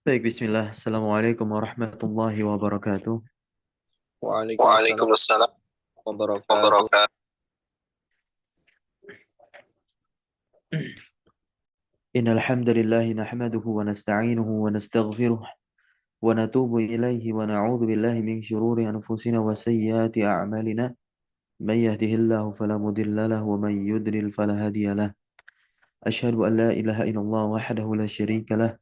Baik, bismillah. Assalamualaikum warahmatullahi wabarakatuh. Waalaikumsalam Waalaikumsalam wabarakatuh. wabarakatuh. Innal hamdalillah nahmaduhu wa nasta'inuhu wa nastaghfiruh wa natubu ilaihi wa na'udzu billahi min shururi anfusina wa sayyiati a'malina. Man yahdihillahu fala mudilla lahu wa man yudlil fala hadiya lahu. Asyhadu an la ilaha illallah wahdahu la syarika lah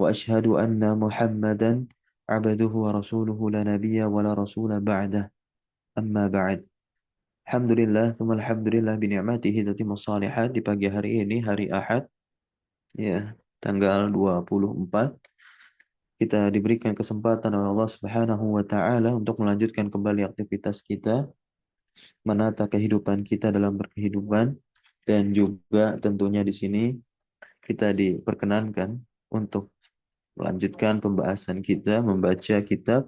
wa asyhadu anna Muhammadan abduhu wa rasuluhu la nabiyya wa la rasula ba'dah. Amma ba'd. Alhamdulillah, thumma alhamdulillah bi ni'matihi tatimmus shalihat. Di pagi hari ini, hari Ahad, ya, tanggal 24, kita diberikan kesempatan oleh Allah Subhanahu wa taala untuk melanjutkan kembali aktivitas kita, menata kehidupan kita dalam berkehidupan, dan juga tentunya di sini kita diperkenankan untuk melanjutkan pembahasan kita membaca kitab,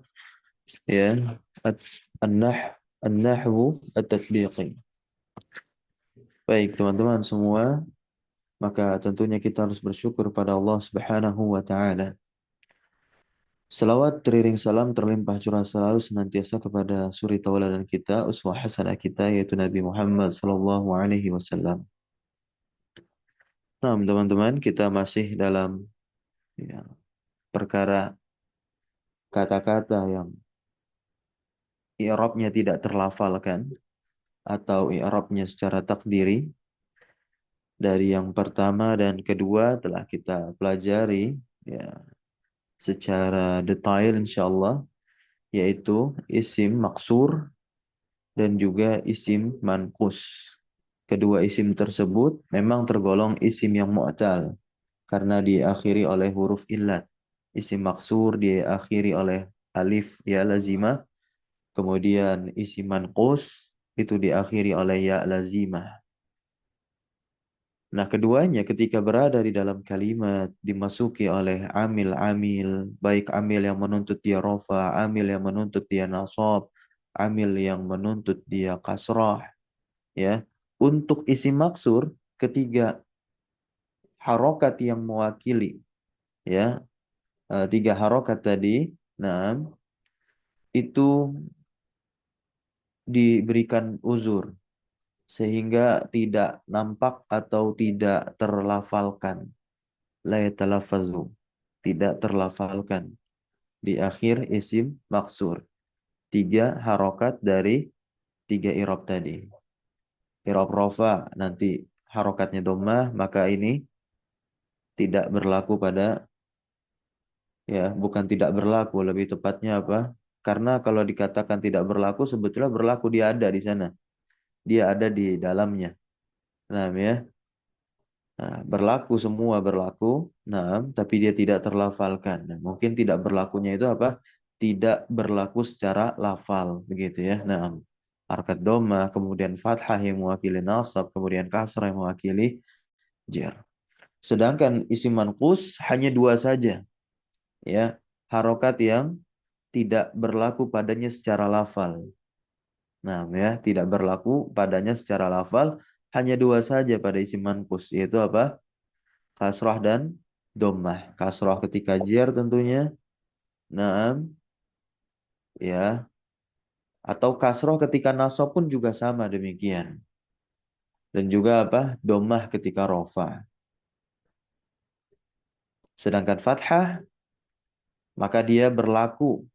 ya, An-Nah An-Nahwu At-Tatbiqi. Baik, teman-teman semua, maka tentunya kita harus bersyukur pada Allah Subhanahu wa taala. Selawat teriring salam terlimpah curah selalu senantiasa kepada suri tauladan kita, uswah hasanah kita, yaitu Nabi Muhammad sallallahu alaihi wasallam. Nah, teman-teman, kita masih dalam, ya, perkara kata-kata yang i'rabnya tidak terlafalkan atau i'rabnya secara takdiri. Dari yang pertama dan kedua telah kita pelajari, ya, secara detail insyaallah, yaitu isim maksur dan juga isim manqus. Kedua isim tersebut memang tergolong isim yang mu'tal karena diakhiri oleh huruf illat. Isim maksur diakhiri oleh alif ya lazimah, kemudian isim manqus itu diakhiri oleh ya lazimah. Nah, keduanya ketika berada di dalam kalimat dimasuki oleh amil-amil, baik amil yang menuntut dia rofa, amil yang menuntut dia nasab, amil yang menuntut dia kasrah, ya. Untuk isim maksur, ketiga harokat yang mewakili, ya, tiga harokat tadi, nah, itu diberikan uzur sehingga tidak nampak atau tidak terlafalkan. La yatalaffazu, tidak terlafalkan di akhir isim maksur. Tiga harokat dari tiga irob tadi. Irob rofa nanti harokatnya dhammah, maka ini tidak berlaku pada, ya, bukan tidak berlaku, lebih tepatnya apa? Karena kalau dikatakan tidak berlaku, sebetulnya berlaku, dia ada di sana. Dia ada di dalamnya. Nah, ya. Nah, berlaku, semua berlaku. Nah, tapi dia tidak terlafalkan. Nah, mungkin tidak berlakunya itu apa? Tidak berlaku secara lafal, begitu ya. Nah, harkat doma, kemudian fathah yang mewakili nasab, kemudian kasrah yang mewakili jar. Sedangkan isim manqus hanya dua saja, ya. Harokat yang tidak berlaku padanya secara lafal. Nah, ya, tidak berlaku padanya secara lafal, hanya dua saja pada isim manqus, yaitu apa? Kasrah dan dhammah. Kasrah ketika jar tentunya. Naam, ya. Atau kasrah ketika nasab pun juga sama demikian. Dan juga apa? Dhammah ketika rofa. Sedangkan fathah maka dia berlaku,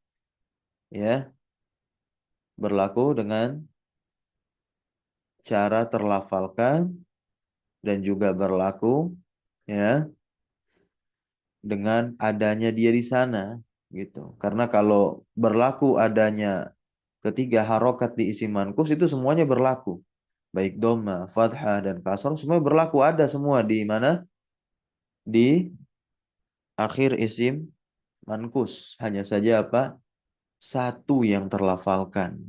ya, berlaku dengan cara terlafalkan dan juga berlaku, ya, dengan adanya dia di sana gitu. Karena kalau berlaku adanya ketiga harokat di isim manqus itu semuanya berlaku. Baik dhamma, fathah dan kasrah semua berlaku, ada semua di mana? Di akhir isim manqus. Hanya saja apa? Satu yang terlafalkan.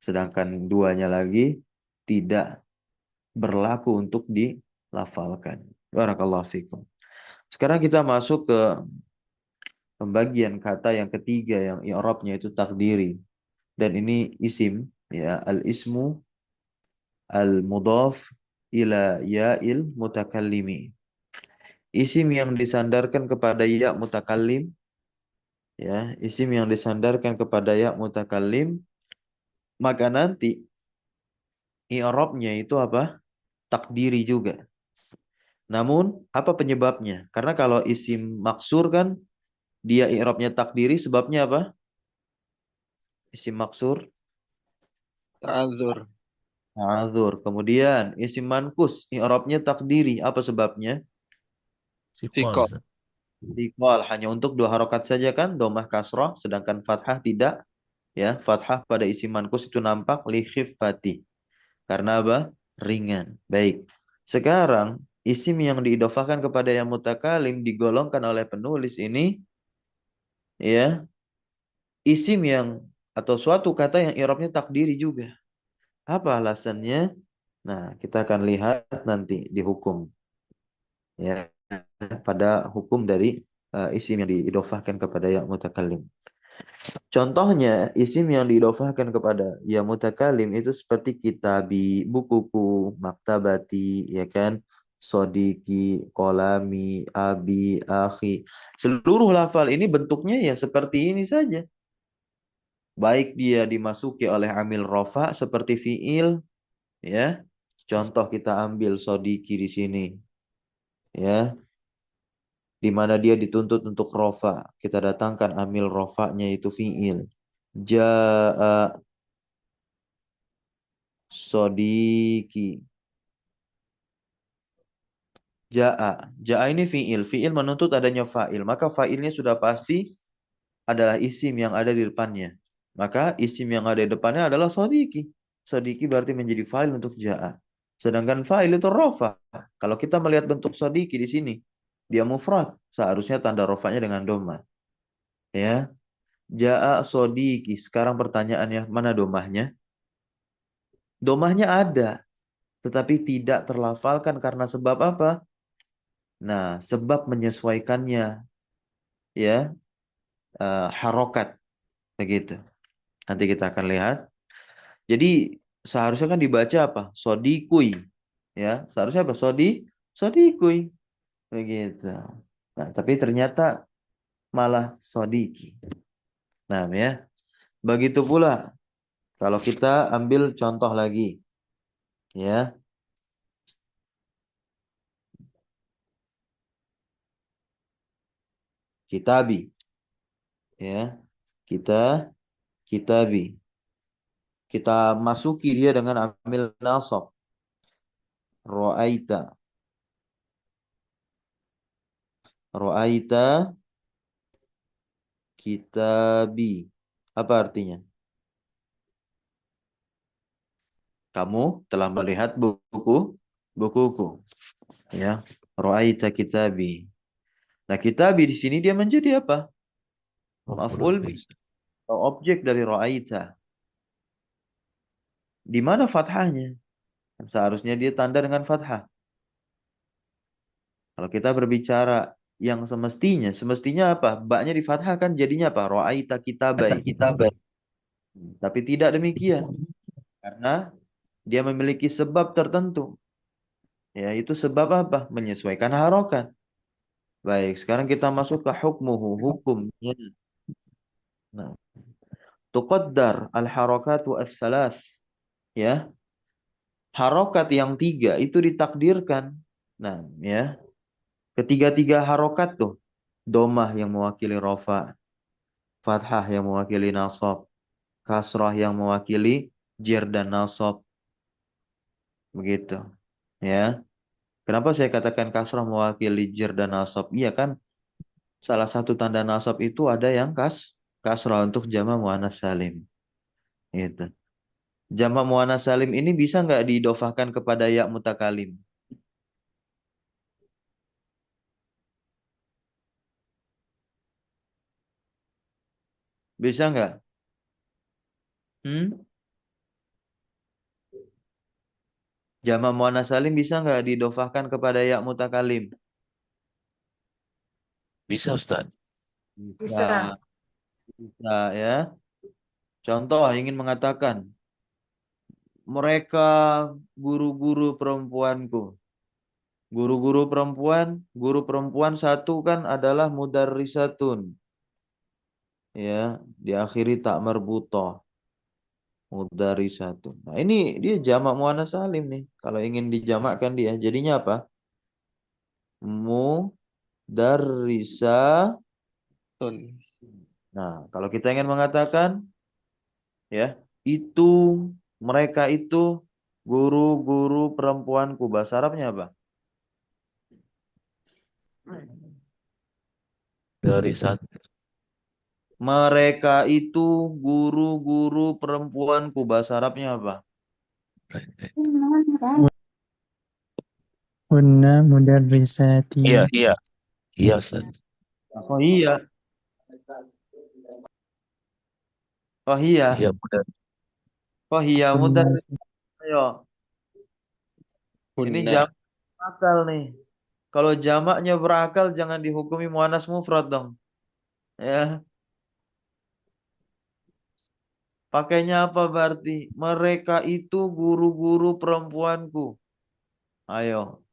Sedangkan duanya lagi tidak berlaku untuk dilafalkan. Barakallahu fikum. Sekarang kita masuk ke pembagian kata yang ketiga yang i'rabnya itu takdiri. Dan ini isim, ya, al-ismu al-mudhaf ila ya'il mutakallimi. isim yang disandarkan kepada ya mutakallim, ya, isim yang disandarkan kepada ya mutakallim, maka nanti i'rabnya itu apa? Takdiri juga. Namun apa penyebabnya? Karena kalau isim maksur kan dia i'rabnya takdiri, sebabnya apa? Isim maksur ta'adzur, ma'adzur. Kemudian isim mankus i'rabnya takdiri, apa sebabnya? Sikol, thiqah, Ustaz. Iqbal hanya untuk dua harokat saja kan, domah kasroh, sedangkan fathah tidak. Ya, fathah pada isim mankus itu nampak li khiffati. Karena apa? Ringan. Baik. Sekarang isim yang diidofahkan kepada yang mutakalim digolongkan oleh penulis ini, ya, isim yang atau suatu kata yang i'rabnya takdiri juga. Apa alasannya? Nah, kita akan lihat nanti di hukum, ya, pada hukum dari isim yang diidofahkan kepada yang mutakalim. Contohnya, isim yang diidofahkan kepada ya mutakalim itu seperti kitabi, bukuku, maktabati, ya kan? Sodiki, kolami, abi, akhi. Seluruh lafal ini bentuknya ya seperti ini saja. Baik dia dimasuki oleh amil rofa seperti fiil, ya. Contoh kita ambil sodiki di sini, ya. Di mana dia dituntut untuk rofa. Kita datangkan amil rofanya itu fiil. Ja'a sodiki. Ja'a. Ja'a ini fi'il. Fi'il menuntut adanya fa'il. Maka fa'ilnya sudah pasti adalah isim yang ada di depannya. Maka isim yang ada di depannya adalah sodiki. Sodiki berarti menjadi fa'il untuk ja'a. Sedangkan fa'il itu rofa. Kalau kita melihat bentuk sodiki di sini, dia mufrad. Seharusnya tanda rofanya dengan doma. Ya. Ja'a sodiki. Sekarang pertanyaannya, mana domahnya? Domahnya ada. Tetapi tidak terlafalkan karena sebab apa? Nah, sebab menyesuaikannya, ya, harokat begitu. Nanti kita akan lihat. Jadi seharusnya kan dibaca apa? Sodikui, ya. Seharusnya apa? Sodikui begitu. Nah, tapi ternyata malah sodiki. Nah, ya. Begitu pula kalau kita ambil contoh lagi, ya. Kitabi, ya. Kita kitabi. Kita masuki dia dengan amil nasab. Ro'aita. Ro'aita kitabi. Apa artinya? Kamu telah melihat bukuku. Ya. Ro'aita kitabi. Nah, kitabi di sini dia menjadi apa? Maf'ulun Maf'ul bih, bih. Ustaz. Atau objek dari ro'aita. Di mana fathahnya? Seharusnya dia tanda dengan fathah. Kalau kita berbicara yang semestinya apa? Baknya di fathah kan jadinya apa? Ro'aita kitabai. Tapi tidak demikian. Karena dia memiliki sebab tertentu. Ya, itu sebab apa? Menyesuaikan harokat. Baik, sekarang kita masuk ke hukmuhu, hukumnya. Nah, tuqaddar al-harakatu as-salas. Ya, harokat yang tiga itu ditakdirkan. Nah, ya, ketiga-tiga harokat tuh. Domah yang mewakili rofa, fathah yang mewakili nasab, kasrah yang mewakili jer dan nasab. Begitu. Ya, kenapa saya katakan kasrah mewakili jer dan nasab? Iya kan, salah satu tanda nasab itu ada yang kasrah untuk jama muannas salim. Gitu. Jama muannas salim ini bisa nggak diidofahkan kepada ya mutakalim? Bisa nggak? Hmm? Jama muannas salim bisa nggak diidofahkan kepada ya mutakalim? Bisa, Ustaz. Bisa, bisa ya. Contoh ingin mengatakan mereka guru-guru perempuanku. Guru-guru perempuan, guru perempuan satu kan adalah mudarrisatun. Ya, diakhiri tak marbutoh. Mudarrisatun. Nah, ini dia jamak muannats salim nih. Kalau ingin dijamakkan dia, jadinya apa? Mudarrisatun. Tun. Nah, kalau kita ingin mengatakan ya, itu mereka itu guru-guru perempuanku. Bahasa Arabnya apa? Dari satu. Mereka itu guru-guru perempuanku. Bahasa Arabnya apa? Hunna mudarrisati. Iya, iya. Iya, Ustaz. Oh iya. Oh iya. Iya, benar. Oh iya. Hunna Mudah. Ayo. Ini Hunna. jamak akal nih. Kalau jamaknya berakal jangan dihukumi muannas mufrad dong. Ya. Pakainya apa berarti? Mereka itu guru-guru perempuanku. Ayo.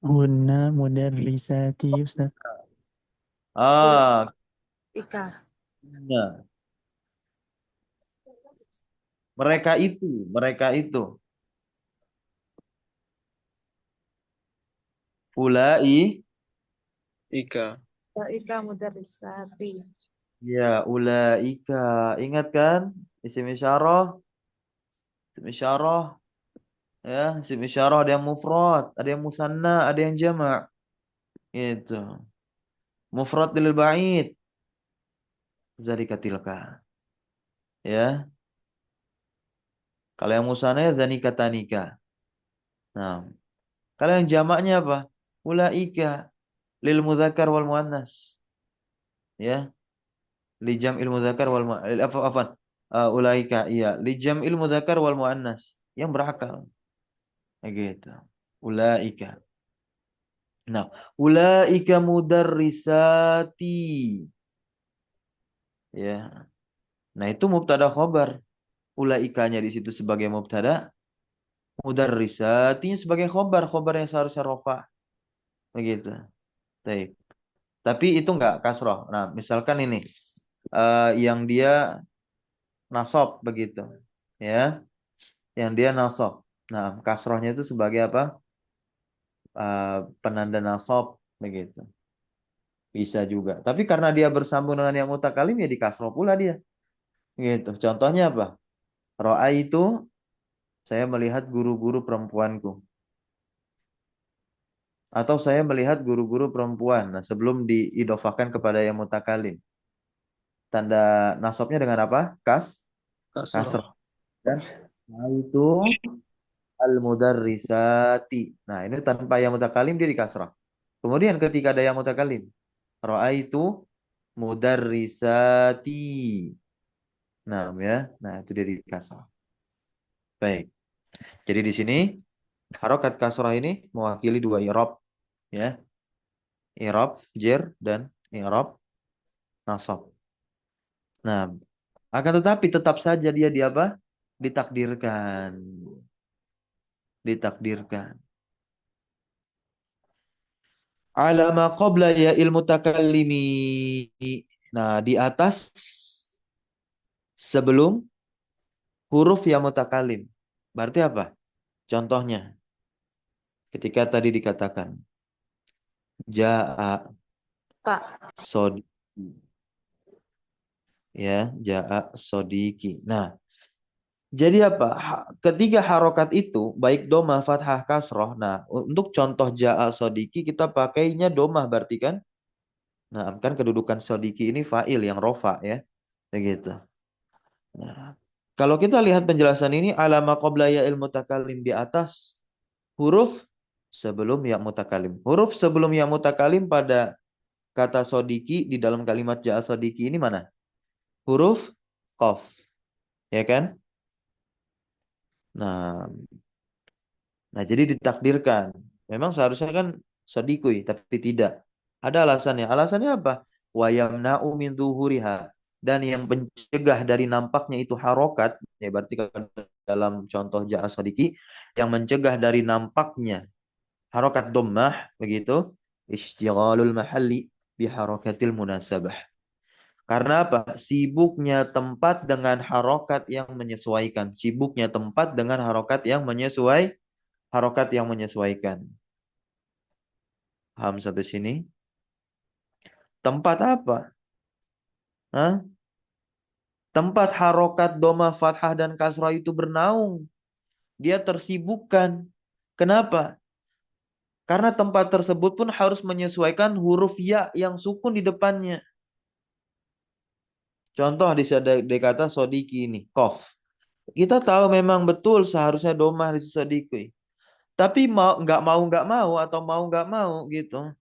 Hunna mudarrisati, Ustaz. Ah, Ika. nah. Mereka itu. Ulai, Ika. Ika mudarrisati. ya ulaika. Ingat kan? Isim isyarah, isim isyarah, ya, isim isyarah ada yang mufrad, ada yang musanna, ada yang jamak. Itu. Mufrad lil ba'id. Zalika tilka. Ya. Kalau yang musanna ya zanika tanika. Nah, kalau yang jamaknya apa? Ulaika lil mudzakkar wal muannas. Ya, li jam'il mudzakkar wal afwan. Ulaika iya, li jam'il mudzakkar wal muannas yang berakal. Gitu. Ulaika. Nah, ulaika mudarrisati. Ya. Nah, itu mubtada khobar. Ulaikanya di situ sebagai mubtada, mudarrisatinya sebagai khobar, khobar yang seharusnya rofa. Begitu. Baik. Tapi itu enggak kasroh. Nah, misalkan ini yang dia nasab begitu. Ya, yang dia nasab. Nah, kasrohnya itu sebagai apa? Penanda nasab begitu. Bisa juga. Tapi karena dia bersambung dengan yang mutakalim ya di kasroh pula dia. Gitu. Contohnya apa? Ro'a itu saya melihat guru-guru perempuanku. Atau saya melihat guru-guru perempuan. Nah, sebelum diidofahkan kepada yang mutakalim. Tanda nasabnya dengan apa? Kasroh. Kasroh. Dan nah itu al-mudarrisati. Nah, ini tanpa yang mutakalim dia di kasroh. Kemudian ketika ada yang mutakalim. Ro'a itu mudarrisati. Nah, ya. Nah, itu dia di kasroh. Baik. Jadi di sini harokat kasroh ini mewakili dua i'rab, ya. I'rab jer dan i'rab nasab. Nah, akan tetapi tetap saja dia di apa? Ditakdirkan. Ditakdirkan. Alama qabla ya ilmu takallimi. Nah, di atas sebelum huruf ya mutakalim. Berarti apa? Contohnya, ketika tadi dikatakan Ja'a Kak. sodiki. Ya, Ja'a sodiki. Nah, jadi apa? Ketiga harokat itu, baik domah, fathah, kasroh. Nah, untuk contoh Ja'a sodiki kita pakainya domah berarti kan? Nah, kan kedudukan sodiki ini fa'il yang rofa ya. Begitu. Nah, kalau kita lihat penjelasan ini, alama qabla ya ilmu takalim di atas huruf sebelum ya mutakalim. Huruf sebelum ya mutakalim pada kata sodiki di dalam kalimat ja'a sodiki ini mana? Huruf qaf. Ya kan? Nah, jadi ditakdirkan. Memang seharusnya kan sodikui, tapi tidak. Ada alasannya. Alasannya apa? Wa yamna'u min zuhuriha. Dan yang mencegah dari nampaknya itu harokat. Ya berarti dalam contoh ja'a sodiki. Yang mencegah dari nampaknya Harokat dhammah begitu. Istighalul mahalli biharakatil munasabah. Karena apa? Sibuknya tempat dengan harokat yang menyesuaikan. Sibuknya tempat dengan harokat yang menyesuaikan. Paham sampai sini? Tempat apa? Hah? Tempat harokat doma, fathah, dan kasrah itu bernaung. Dia tersibukkan. Kenapa? Karena tempat tersebut pun harus menyesuaikan huruf ya yang sukun di depannya. Contoh di kata sodiki ini, kof. Kita tahu memang betul seharusnya domah di sodiki. Tapi nggak mau atau mau nggak mau gitu.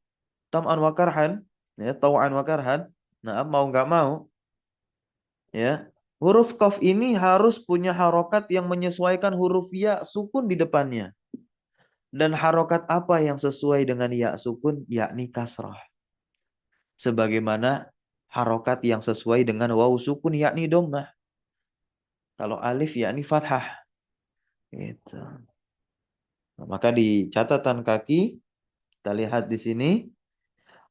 Tam'an wa karhan, ya, tau'an wa karhan. Nah, mau nggak mau, ya. Huruf qaf ini harus punya harokat yang menyesuaikan huruf ya sukun di depannya. Dan harokat apa yang sesuai dengan ya sukun, yakni kasrah. Sebagaimana harokat yang sesuai dengan waw sukun, yakni dhammah. Kalau alif, yakni fathah. Gitu. Nah, maka di catatan kaki, kita lihat di sini,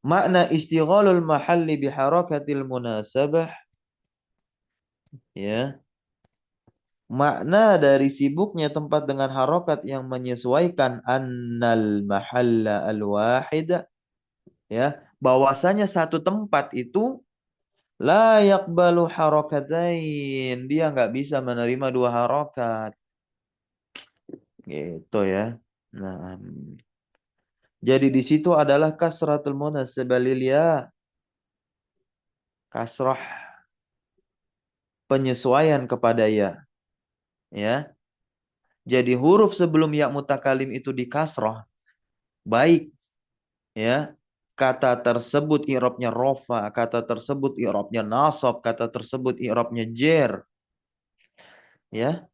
makna istighalul mahalli biharakatil munasabah, ya. Makna dari sibuknya tempat dengan harokat yang menyesuaikan annal mahalla al-wahid, ya, bahwasanya satu tempat itu la yaqbalu harakatain, dia nggak bisa menerima dua harokat, gitu ya. Nah, jadi di situ adalah kasratul munasabah lil ya, kasrah penyesuaian kepada ya, ya. Jadi huruf sebelum ya mutakalim itu dikasrah, baik, ya, kata tersebut i'rabnya rofa, kata tersebut i'rabnya nasab, kata tersebut i'rabnya jer, ya.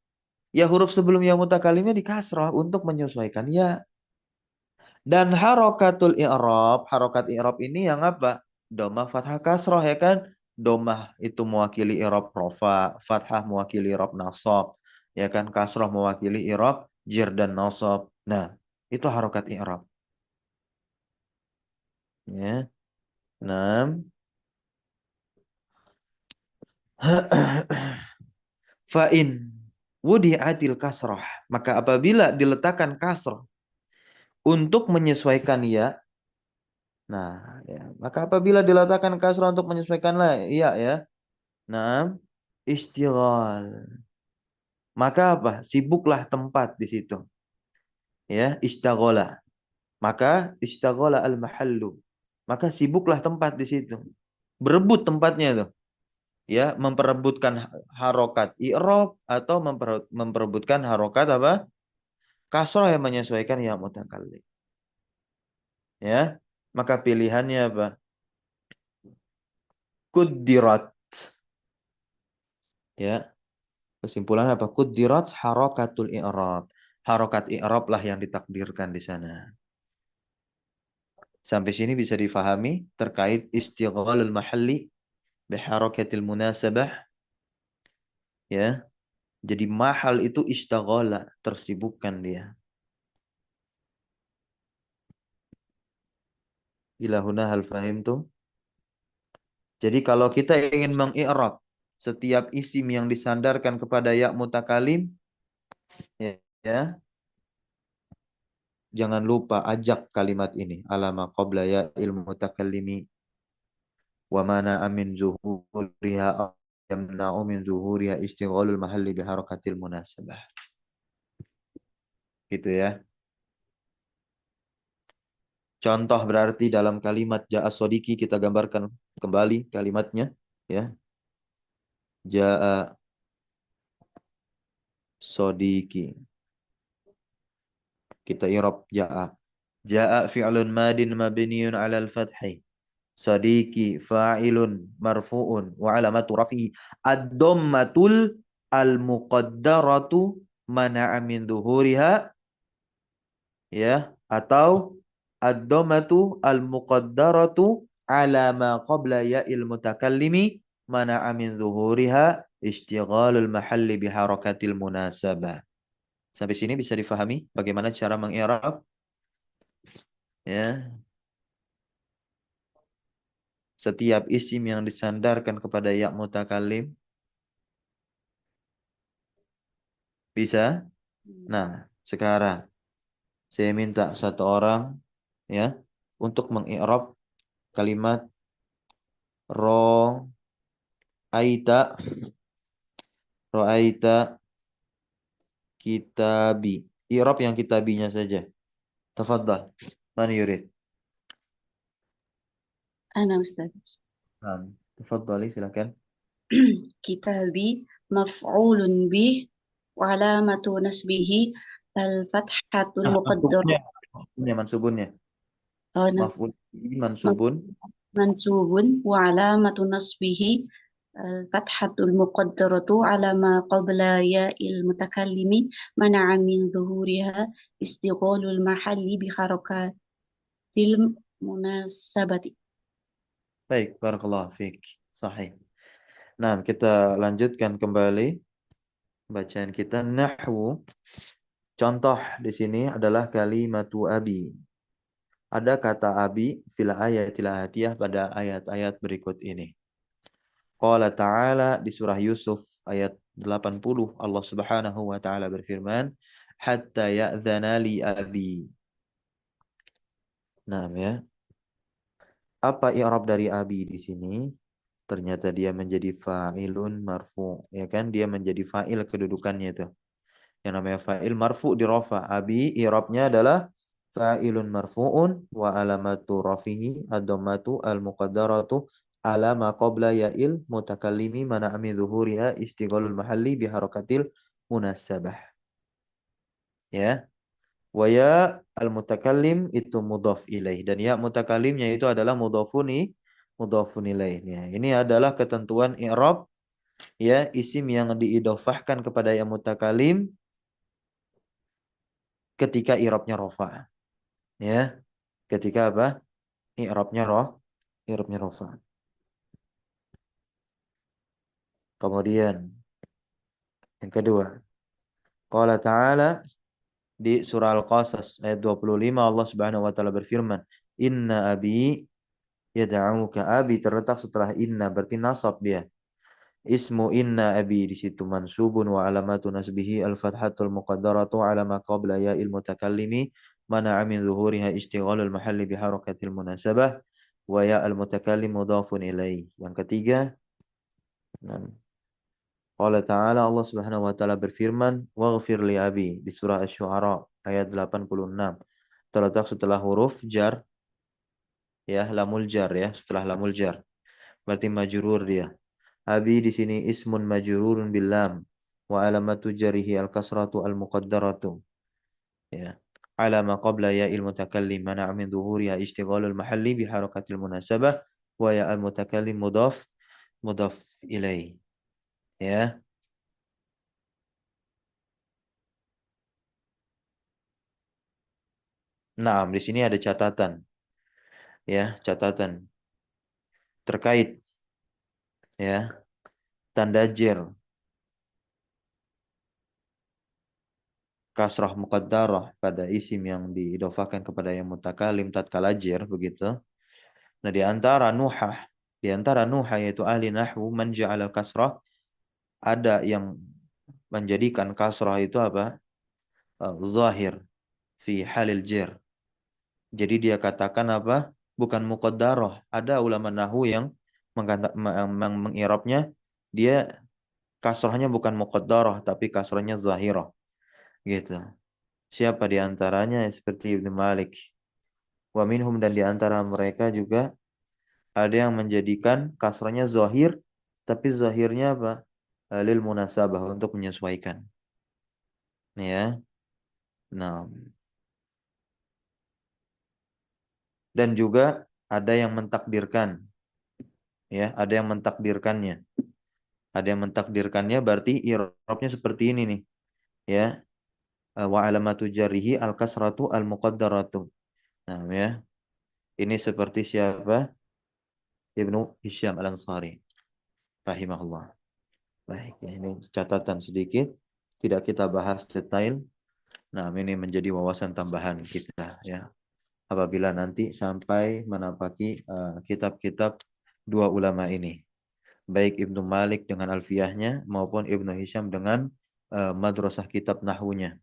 Ya huruf sebelum ya mutakalimnya dikasrah untuk menyesuaikan ya. Dan harokatul i'rab, harokat i'rab ini yang apa? Domah, fathah, kasrah, ya kan? Domah itu mewakili i'rab rofa, fathah mewakili i'rab nasab, ya kan? Kasrah mewakili i'rab jer dan nasab. Nah, itu harokat i'rab. Ya. 6. Fa'in wudi'atil kasrah. Maka apabila diletakkan kasrah untuk menyesuaikan ya. Nah, ya. Maka apabila diletakkan kasrah untuk menyesuaikan ya. Nah, istighal. Maka apa? Sibuklah tempat di situ. Ya, istaghola. Maka istaghola al-mahallu. Maka sibuklah tempat di situ. Berebut tempatnya itu. Ya, memperebutkan harokat i'rab atau memperebutkan harokat apa? Kasrah yang menyesuaikan ya mutakallim. Ya. Maka pilihannya apa? Kuddirat. Ya. Kesimpulan apa? Kuddirat harakatul i'rab. Harokat i'rab lah yang ditakdirkan di sana. Sampai sini bisa difahami terkait istighalul mahalli biharakatil munasabah. Ya. Jadi mahal itu istaghala, tersibukkan dia. Ila huna hal fahimtum? Jadi kalau kita ingin mengi'rab setiap isim yang disandarkan kepada ya mutakalim, ya, jangan lupa ajak kalimat ini. Alama qabla ya ilmu mutakallimi wa mana amin zuhuriha yamna'u min zuhuriha istighalul mahalli biharakatil munasabah. Gitu ya. Contoh berarti dalam kalimat ja'a sodiki kita gambarkan kembali kalimatnya, ya. Ja'a sodiki. Kita i'rab ja'a. Ja'a fi'lun madin mabniun 'alal fathi. Sodiki fa'ilun marfu'un wa 'alamatu raf'i ad-dhammatul al-muqaddaratu mana'a min dhuhuriha, ya, atau ad-dhammatu al-muqaddaratu ala ma qabla ya'il mutakallimi mana'a min zuhuriha istighalul mahalli biharakatil munasabah. Sampai sini bisa difahami bagaimana cara mengi'rab Ya, setiap isim yang disandarkan kepada ya mutakalim bisa. Nah, sekarang saya minta satu orang ya untuk mengi'rab kalimat ro aita kitabi. I'rab yang kitabinya saja. Tafadhal. Man yurid? أنا أستاذ. Nah, tafadhali silakan. كتابي مفعول به وعلامة نسبه الفتحة Nah, المقدرة. mansubunnya. نعم. Maf'ul bihi mansubun. منسوب وعلامة نصبه الفتحة المقدرة على ما قبل ياء المتكلم منع من ظهورها استغلال المحل بحركات المناسبة. Baik, barakallahu fiik. Sahih. Nah, kita lanjutkan kembali bacaan kita. Nahwu. Contoh di sini adalah kalimatu abi. Ada kata abi fil ayatil atiyah pada ayat-ayat berikut ini. Qala ta'ala di surah Yusuf ayat 80 Allah Subhanahu wa taala berfirman, hatta ya'dzana li abi. Nah, ya. Apa i'rab dari abi di sini? Ternyata dia menjadi fa'ilun marfu, ya kan? Dia menjadi fa'il kedudukannya itu. Yang namanya fa'il marfu di rafa. Abi i'rabnya adalah fa'ilun marfu'un wa alamatu rafihi ad-dhammatu al-muqaddaratu ala ma qabla ya'il mutakallimi mana min zuhuriha istighalul mahalli bi harakatil munasabah. Ya. Wa ya al-mutakallim itu mudhaf ilaih dan ya mutakallimnya itu adalah mudhafun ilaihnya. Ini adalah ketentuan i'rab ya isim yang diidhofahkan kepada ya mutakallim ketika i'rabnya rafa. Ya. Ketika apa? I'rabnya rafa. Kemudian yang kedua, qala ta'ala di surah Al-Qasas ayat 25 Allah Subhanahu wa taala berfirman, "Inna abi yad'uka." Abi terletak setelah inna berarti nasab dia. Ismu inna abi di situ mansubun wa alamatu nasbihi al-fathatul muqaddaratu ala ma qabla ya'il mutakallimi mana'a min zuhuriha istighalul mahalli bi harakatil munasabah wa ya al-mutakallim mudhafun ilaih. Yang ketiga, qala ta'ala Allah Subhanahu wa taala berfirman, "Waghfir li abi" di surah Asy-Syu'ara ayat 86. Terletak setelah huruf jar ya, lamul jar ya, setelah lamul jar. Berarti majrur dia. Abi di sini ismun majrurun bil lam wa alamatu jarihi al-kasratu al-muqaddaratu. Ya. Ala ma qabla ya'il mutakallim mana min dhuhuriha ishtighalul mahalli bi harakatil munasabah wa ya al-mutakallim mudhaf ilaih. Ya. Nah, di sini ada catatan. Ya, catatan terkait ya tanda jer kasrah muqaddarah pada isim yang diidhofahkan kepada yang mutakalim tatkala jer begitu. Nah, di antara nuhah yaitu ahli nahwu man ja'ala kasrah ada yang menjadikan kasrah itu apa? Zahir fi halil jer. Jadi dia katakan apa? Bukan muqaddarah. Ada ulama nahwu yang mengirabnya dia kasrahnya bukan muqaddarah tapi kasrahnya zahirah. Gitu. Siapa di antaranya? Seperti Ibnu Malik. Wa minhum dan di antara mereka juga ada yang menjadikan kasrahnya zahir tapi zahirnya apa? Lil munasabah untuk menyesuaikan. Ya. Nah, dan juga ada yang mentakdirkan ya, ada yang mentakdirkannya. Ada yang mentakdirkannya berarti i'rabnya seperti ini nih. Ya. Wa alamatu jarrihi al-kasratu al-muqaddaratu. Nah, ya. Ini seperti siapa? Ibnu Hisham Al-Ansari rahimahullah. Baik, ya, ini catatan sedikit, tidak kita bahas detail. Nah, ini menjadi wawasan tambahan kita ya. apabila nanti sampai menapaki kitab-kitab dua ulama ini, baik Ibnu Malik dengan Alfiyahnya maupun Ibnu Hisham dengan madrasah kitab nahwunya,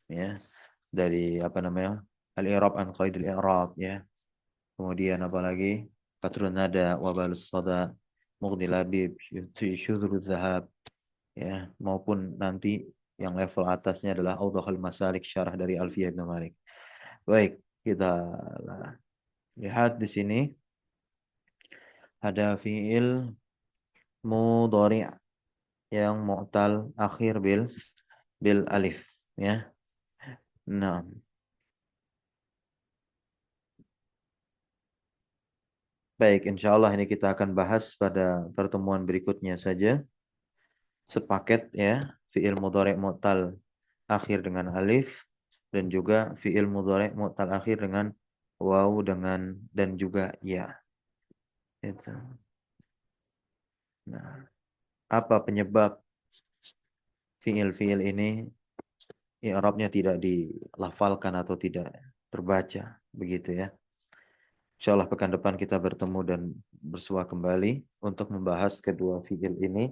ya, dari apa namanya, Al-I'rab an Qaidil I'rab, ya. Kemudian apalagi Fathul Nada, Wabalus Sada, Mughni Labib, Syudhrul Zahab, ya, maupun nanti yang level atasnya adalah Awdahul Masalik, syarah dari Alfiyah Ibnu Malik. Baik, kita lihat di sini ada fiil mudhari' yang mu'tal akhir bil alif, ya. Nah, baik, insya Allah ini kita akan bahas pada pertemuan berikutnya saja. Sepaket, ya, fiil mudhari' mu'tal akhir dengan alif dan juga fiil mudhari' mu'tal akhir dengan waw dengan dan juga ya. Itu. Nah, apa penyebab fiil-fiil ini i'rabnya tidak dilafalkan atau tidak terbaca, begitu ya. Insyaallah pekan depan kita bertemu dan bersua kembali untuk membahas kedua fiil ini,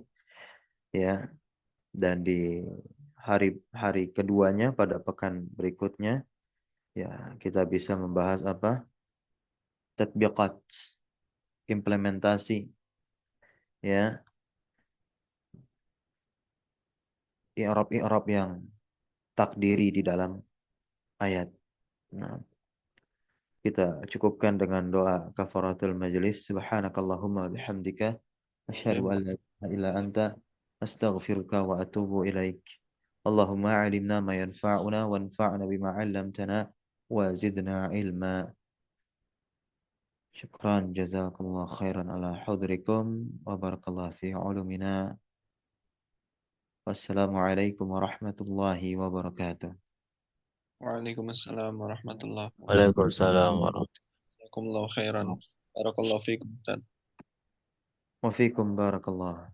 ya. Dan di hari keduanya pada pekan berikutnya, ya, kita bisa membahas apa? Tatbiqat, implementasi, ya, i'rab yang takdiri di dalam ayat. Nah, kita cukupkan dengan doa kafaratul majlis. Subhanakallahumma bihamdika asyhadu an la ilaha illa anta astaghfiruka wa atubu ilaik. Allahumma 'allimna ma yanfa'una wanfa'na bima 'allamtana wa zidna ilma. Syukran jazakumullah khairan ala hudrikum wa barakallahu fi 'ulumina. Wassalamualaikum warahmatullahi wabarakatuh. Waalaikumsalam warahmatullahi wabarakatuh. Waalaikumsalam warahmatullahi Jazakumullahu khairan. Barakallahu fikum, Ustaz. Wa fikum barakallah.